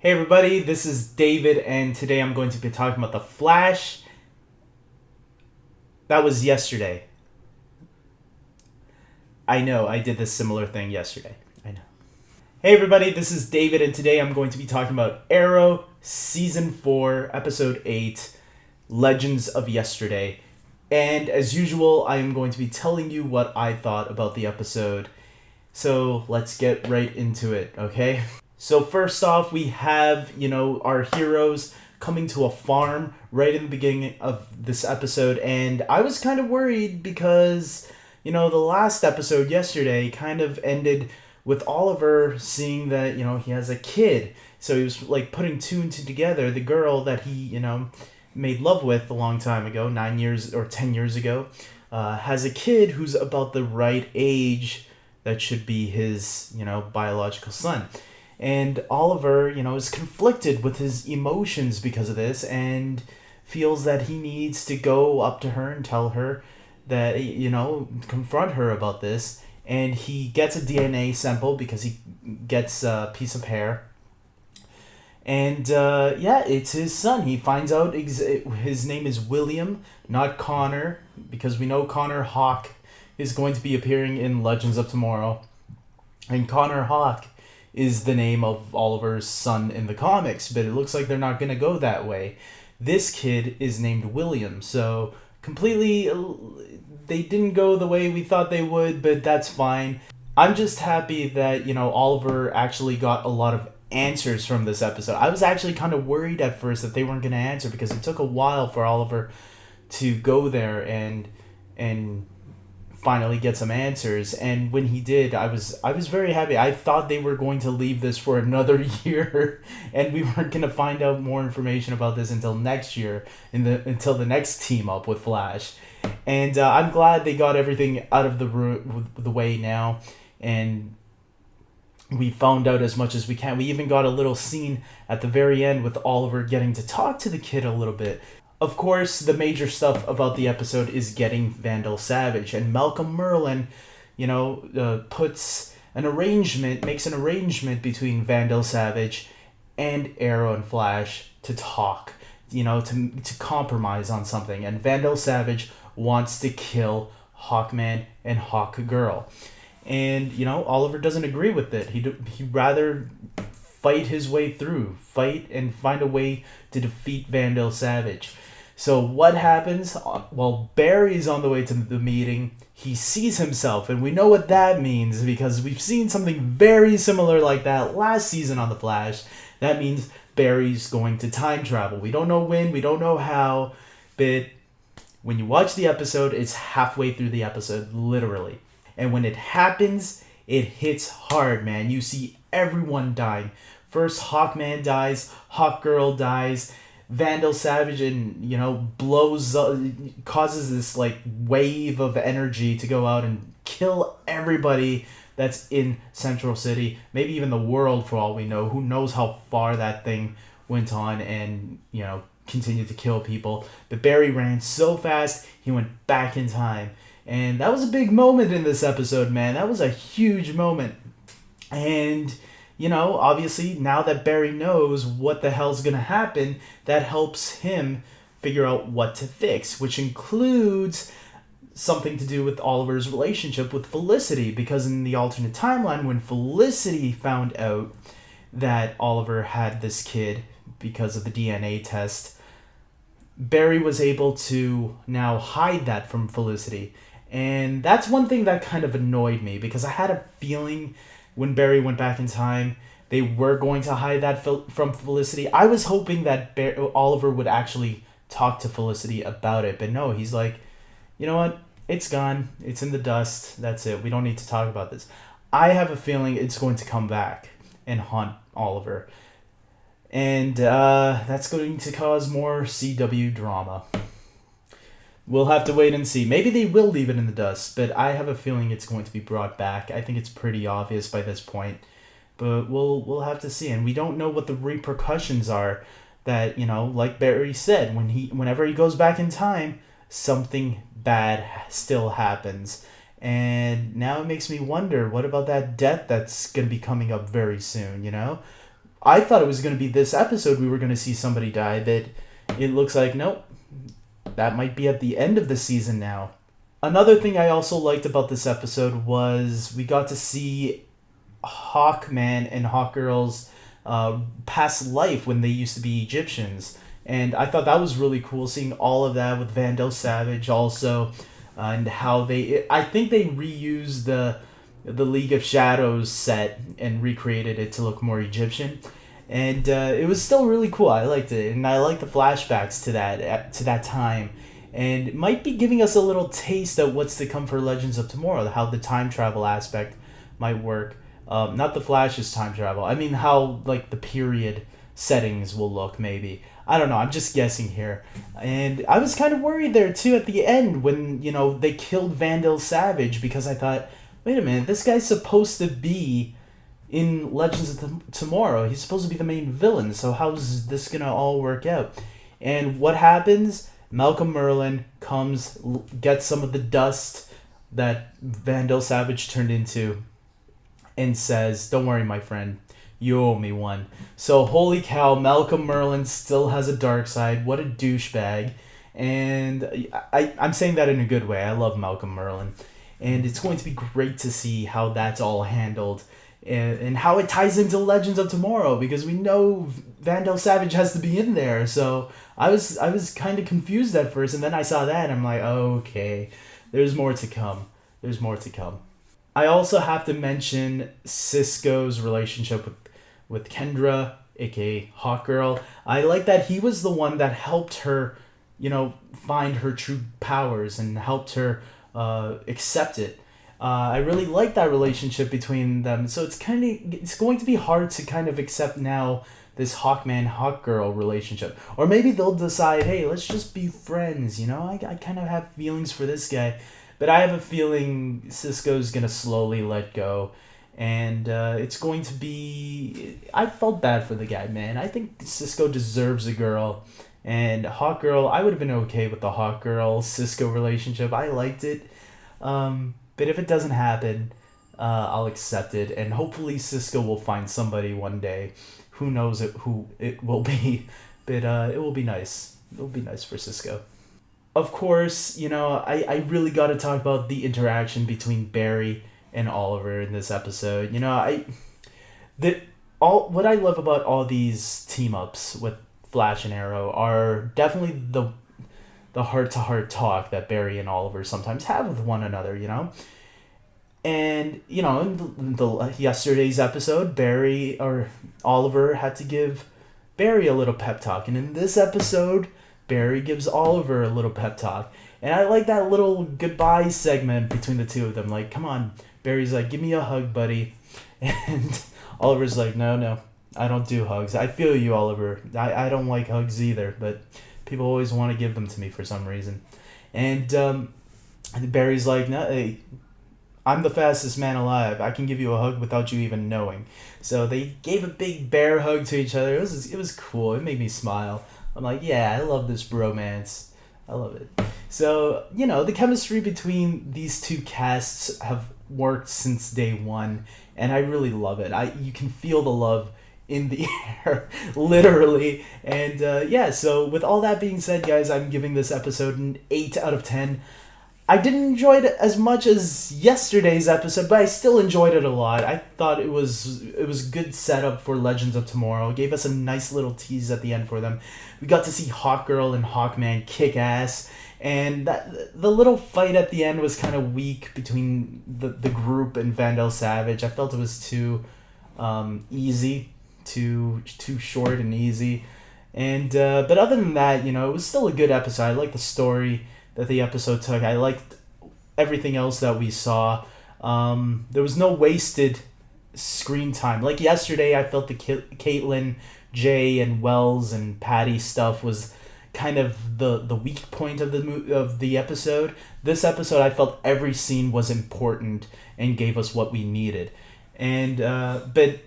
Hey everybody, this is David, and today I'm going to be talking about The Flash. That was yesterday. I know, I did this similar thing yesterday. I know. Hey everybody, this is David, and today I'm going to be talking about Arrow Season 4, Episode 8, Legends of Yesterday. And as usual, I am going to be telling you what I thought about the episode. So let's get right into it, okay? So first off, we have, our heroes coming to a farm right in the beginning of this episode, and I was kind of worried because, the last episode yesterday kind of ended with Oliver seeing that, he has a kid. So he was like putting two and two together. The girl that he, made love with a long time ago, 9 years or 10 years ago, has a kid who's about the right age that should be his, biological son. And Oliver, is conflicted with his emotions because of this and feels that he needs to go up to her and tell her that, confront her about this. And he gets a DNA sample because he gets a piece of hair. And it's his son. He finds out his name is William, not Connor, because we know Connor Hawke is going to be appearing in Legends of Tomorrow. And Connor Hawke is the name of Oliver's son in the comics, but it looks like they're not going to go that way. This kid is named William, so completely they didn't go the way we thought they would, but that's fine. I'm just happy that, Oliver actually got a lot of answers from this episode. I was actually kind of worried at first that they weren't going to answer because it took a while for Oliver to go there and finally get some answers. And when he did, I was very happy. I thought they were going to leave this for another year and we weren't going to find out more information about this until next year, until the next team up with Flash. And I'm glad they got everything out of the way now, and we found out as much as we can. We even got a little scene at the very end with Oliver getting to talk to the kid a little bit. Of course, the major stuff about the episode is getting Vandal Savage, and Malcolm Merlyn, makes an arrangement between Vandal Savage and Arrow and Flash to talk, to compromise on something. And Vandal Savage wants to kill Hawkman and Hawkgirl. And, Oliver doesn't agree with it. He'd rather fight his way through, fight and find a way to defeat Vandal Savage. So what happens? While Barry's on the way to the meeting, he sees himself, and we know what that means because we've seen something very similar like that last season on The Flash. That means Barry's going to time travel. We don't know when, we don't know how, but when you watch the episode, it's halfway through the episode, literally. And when it happens, it hits hard, man. You see everyone dying. First, Hawkman dies, Hawkgirl dies, Vandal Savage, and blows up, causes this like wave of energy to go out and kill everybody that's in Central City, maybe even the world for all we know. Who knows how far that thing went on and continued to kill people. But Barry ran so fast he went back in time, and that was a big moment in this episode, man. That was a huge moment. And obviously, now that Barry knows what the hell's going to happen, that helps him figure out what to fix, which includes something to do with Oliver's relationship with Felicity, because in the alternate timeline, when Felicity found out that Oliver had this kid because of the DNA test, Barry was able to now hide that from Felicity. And that's one thing that kind of annoyed me, because I had a feeling when Barry went back in time, they were going to hide that from Felicity. I was hoping that Oliver would actually talk to Felicity about it, but no, he's like, you know what? It's gone. It's in the dust. That's it. We don't need to talk about this. I have a feeling it's going to come back and haunt Oliver. And that's going to cause more CW drama. We'll have to wait and see. Maybe they will leave it in the dust, but I have a feeling it's going to be brought back. I think it's pretty obvious by this point, but we'll have to see. And we don't know what the repercussions are. That like Barry said, whenever he goes back in time, something bad still happens. And now it makes me wonder, what about that death that's going to be coming up very soon? I thought it was going to be this episode we were going to see somebody die, but it looks like nope. That might be at the end of the season now. Another thing I also liked about this episode was we got to see Hawkman and Hawkgirl's past life when they used to be Egyptians. And I thought that was really cool, seeing all of that with Vandal Savage also, and how I think they reused the League of Shadows set and recreated it to look more Egyptian. And it was still really cool. I liked it, and I like the flashbacks to that time, and it might be giving us a little taste of what's to come for Legends of Tomorrow, how the time travel aspect might work. Not the Flash's time travel. I mean, how like the period settings will look. Maybe, I don't know. I'm just guessing here, and I was kind of worried there too at the end when they killed Vandal Savage, because I thought, wait a minute, this guy's supposed to be in Legends of Tomorrow. He's supposed to be the main villain, so how's this gonna all work out? And what happens? Malcolm Merlyn comes, gets some of the dust that Vandal Savage turned into, and says, don't worry, my friend, you owe me one. So holy cow, Malcolm Merlyn still has a dark side. What a douchebag. And I'm saying that in a good way. I love Malcolm Merlyn. And it's going to be great to see how that's all handled, and how it ties into Legends of Tomorrow, because we know Vandal Savage has to be in there. So I was kind of confused at first, and then I saw that and I'm like, okay, there's more to come. There's more to come. I also have to mention Cisco's relationship with Kendra, aka Hawkgirl. I like that he was the one that helped her, find her true powers and helped her accept it. I really like that relationship between them. So it's going to be hard to kind of accept now this Hawkman Hawkgirl relationship, or maybe they'll decide, hey, let's just be friends. I kind of have feelings for this guy, but I have a feeling Cisco's gonna slowly let go, and it's going to be. I felt bad for the guy, man. I think Cisco deserves a girl. And Hawkgirl, I would have been okay with the Hawkgirl Cisco relationship. I liked it. But if it doesn't happen, I'll accept it. And hopefully Cisco will find somebody one day. Who knows who it will be. But it will be nice. It will be nice for Cisco. Of course, I really got to talk about the interaction between Barry and Oliver in this episode. What I love about all these team-ups with Flash and Arrow are definitely the heart-to-heart talk that Barry and Oliver sometimes have with one another, And, in the yesterday's episode, Barry or Oliver had to give Barry a little pep talk. And in this episode, Barry gives Oliver a little pep talk. And I like that little goodbye segment between the two of them. Like, come on. Barry's like, give me a hug, buddy. And Oliver's like, no. I don't do hugs. I feel you, Oliver. I don't like hugs either, but people always want to give them to me for some reason. And Barry's like, no, hey, I'm the fastest man alive. I can give you a hug without you even knowing. So they gave a big bear hug to each other. It was cool. It made me smile. I'm like, yeah, I love this bromance. I love it. So, the chemistry between these two casts have worked since day one, and I really love it. You can feel the love in the air, literally. And so with all that being said, guys, I'm giving this episode an 8 out of 10. I didn't enjoy it as much as yesterday's episode, but I still enjoyed it a lot. I thought it was good setup for Legends of Tomorrow. It gave us a nice little tease at the end for them. We got to see Hawkgirl and Hawkman kick ass, and the little fight at the end was kind of weak between the group and Vandal Savage. I felt it was too easy. Too short and easy, and but other than that, it was still a good episode. I liked the story that the episode took. I liked everything else that we saw. There was no wasted screen time. Like yesterday, I felt the Caitlin, Jay, and Wells and Patty stuff was kind of the weak point of the episode. This episode, I felt every scene was important and gave us what we needed, and but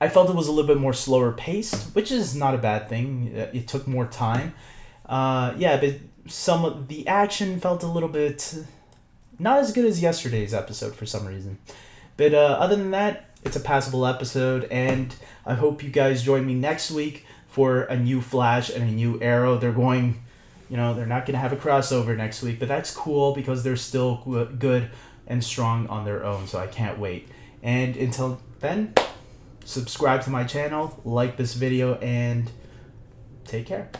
I felt it was a little bit more slower paced, which is not a bad thing. It took more time. But some of the action felt a little bit not as good as yesterday's episode for some reason. But other than that, it's a passable episode, and I hope you guys join me next week for a new Flash and a new Arrow. They're going, they're not going to have a crossover next week, but that's cool because they're still good and strong on their own, so I can't wait. And until then, subscribe to my channel, like this video, and take care.